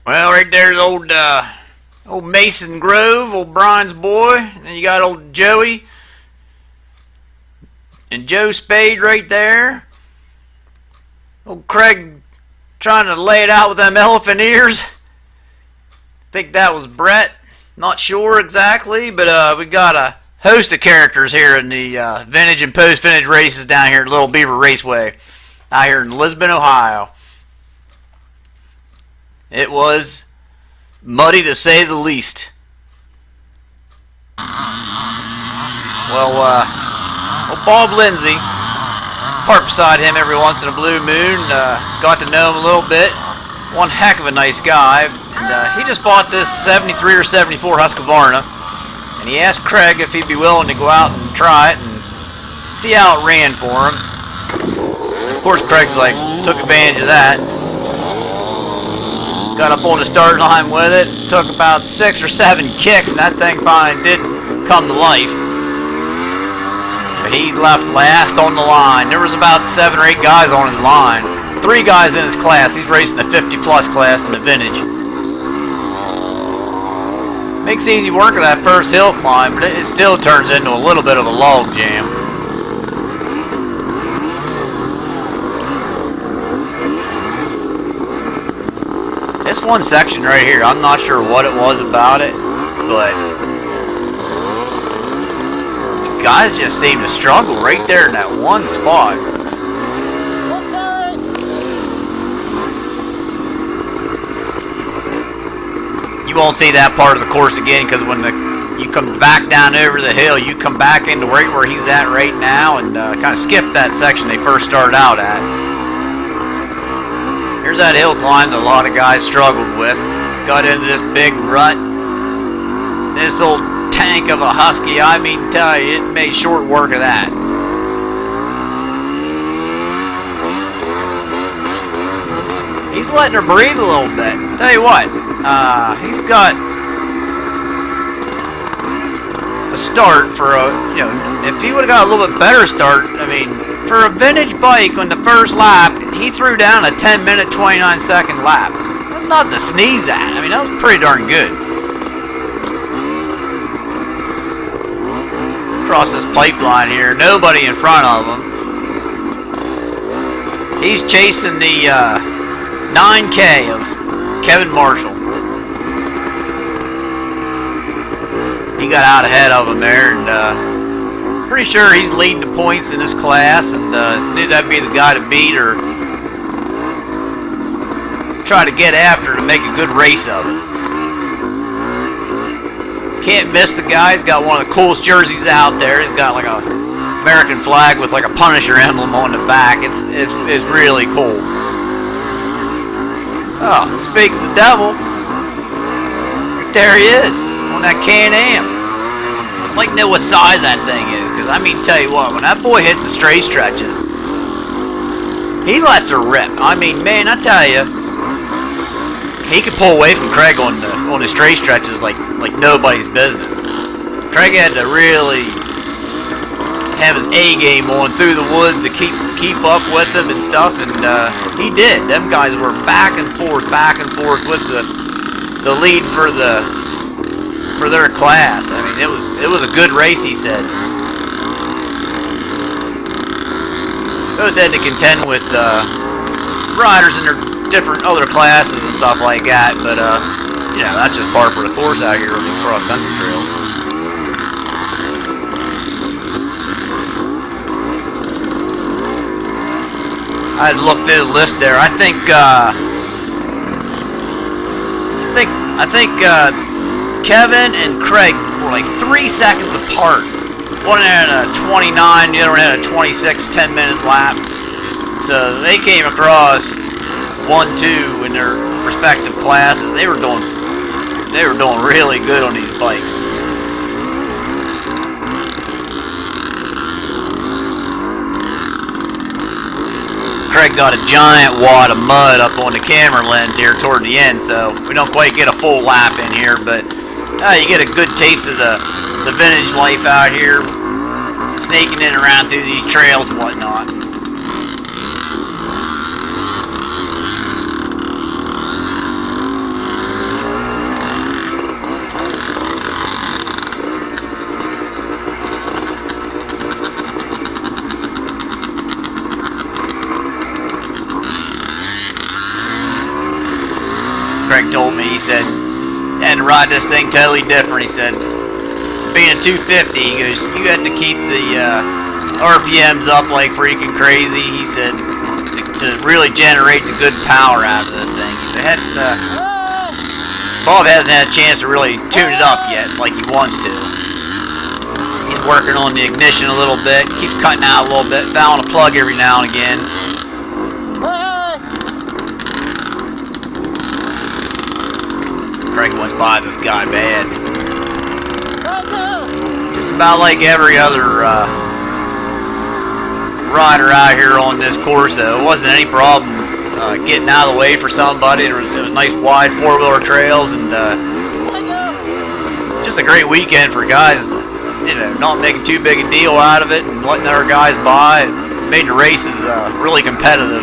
Well, right there's old Mason Grove, old Brian's boy. And then you got old Joey and Joe Spade right there. Old Craig trying to lay it out with them elephant ears. Think that was Brett. Not sure exactly, but we got a host of characters here in the vintage and post-vintage races down here at Little Beaver Raceway out here in Lisbon, Ohio. It was muddy to say the least. Well, old Bob Lindsay, parked beside him every once in a blue moon, got to know him a little bit. One heck of a nice guy. And he just bought this 73 or 74 Husqvarna, and he asked Craig if he'd be willing to go out and try it and see how it ran for him. Of course, Craig took advantage of that. Got up on the start line with it. Took about 6 or 7 kicks, and that thing finally did come to life. But he left last on the line. There was about 7 or 8 guys on his line. 3 guys in his class. He's racing the 50-plus class in the vintage. Makes easy work of that first hill climb, but it still turns into a little bit of a log jam. This one section right here, I'm not sure what it was about it, but guys just seem to struggle right there in that one spot. You won't see that part of the course again because when you come back down over the hill, you come back into right where he's at right now and kind of skip that section they first started out at. Here's that hill climb that a lot of guys struggled with. Got into this big rut. This old tank of a Husky, I mean, tell you, it made short work of that. He's letting her breathe a little bit. Tell you what, he's got a start for a, if he would have got a little bit better start, I mean, for a vintage bike on the first lap, he threw down a 10-minute, 29-second lap. That's nothing to sneeze at. I mean, that was pretty darn good. Across this pipeline here, nobody in front of him. He's chasing the 9K of Kevin Marshall. He got out ahead of him there, and pretty sure he's leading the points in this class, and knew that'd be the guy to beat or try to get after to make a good race of it. Can't miss the guy. He's got one of the coolest jerseys out there. He's got like a American flag with like a Punisher emblem on the back. It's really cool. Oh, speaking of the devil, there he is on that Can-Am. I'd like to know what size that thing is, because I mean, tell you what, when that boy hits the straight stretches, he lets her rip. I mean, man, I tell you, he could pull away from Craig on the straight stretches like nobody's business. Craig had to really have his A game on through the woods to keep up with him and stuff, and he did. Them guys were back and forth with the lead for their class. I mean, it was a good race, he said. Both had to contend with riders in their different other classes and stuff like that, but that's just par for the course out here on these cross-country trails. I had looked through the list there. I think Kevin and Craig were like 3 seconds apart. One had a 29, the other one had a 26 10-minute lap. So they came across 1-2 in their respective classes. They were doing really good on these bikes. Craig got a giant wad of mud up on the camera lens here toward the end, so we don't quite get a full lap in here, but you get a good taste of the vintage life out here, snaking in around through these trails and whatnot. Craig told me. He said, had to ride this thing totally different. He said, being a 250, he goes, you had to keep the RPMs up like freaking crazy. He said, to really generate the good power out of this thing. Bob hasn't had a chance to really tune it up yet like he wants to. He's working on the ignition a little bit, keep cutting out a little bit, fouling a plug every now and again. Craig wants to buy this guy bad. Just about like every other rider out here on this course, though, it wasn't any problem getting out of the way for somebody. It was nice wide four-wheeler trails, and just a great weekend for guys, you know, not making too big a deal out of it and letting other guys by. It made the races really competitive.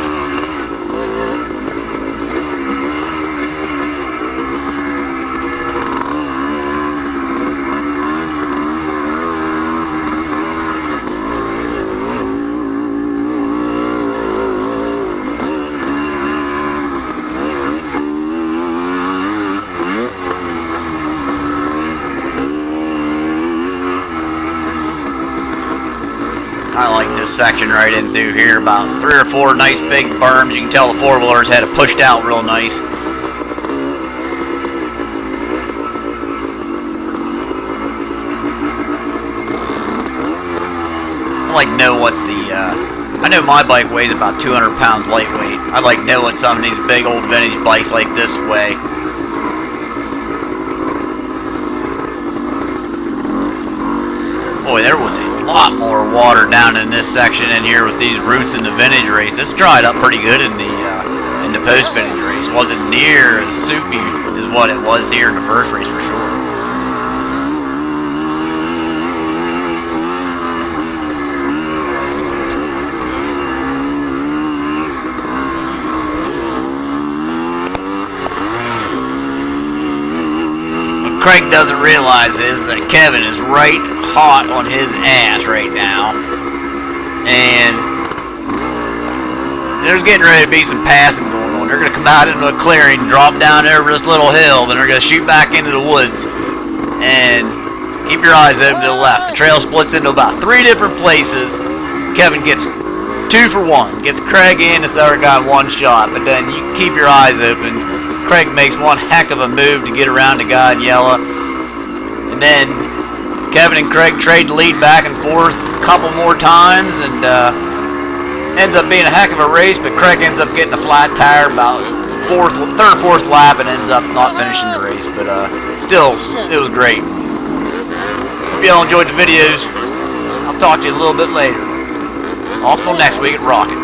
I like this section right in through here. About 3 or 4 nice big berms. You can tell the four-wheelers had it pushed out real nice. I like to know what the, I know my bike weighs about 200 pounds lightweight. I'd like to know what some of these big old vintage bikes like this weigh. Boy, there was a lot more water down in this section in here with these roots in the vintage race. This dried up pretty good in the post vintage race. Wasn't near as soupy as what it was here in the first race for sure. What Craig doesn't realize is that Kevin is right hot on his ass right now, and there's getting ready to be some passing going on. They're going to come out into a clearing, drop down over this little hill, then they're going to shoot back into the woods. And keep your eyes open to the left. The trail splits into about 3 different places. Kevin gets 2 for 1, gets Craig in, this other guy 1 shot, but then you keep your eyes open. Craig makes one heck of a move to get around the guy in yellow, and then Kevin and Craig trade the lead back and forth a couple more times, and ends up being a heck of a race, but Craig ends up getting a flat tire about 3rd or 4th lap and ends up not finishing the race, but still, it was great. Hope y'all enjoyed the videos. I'll talk to you a little bit later. Off till next week at Rocket.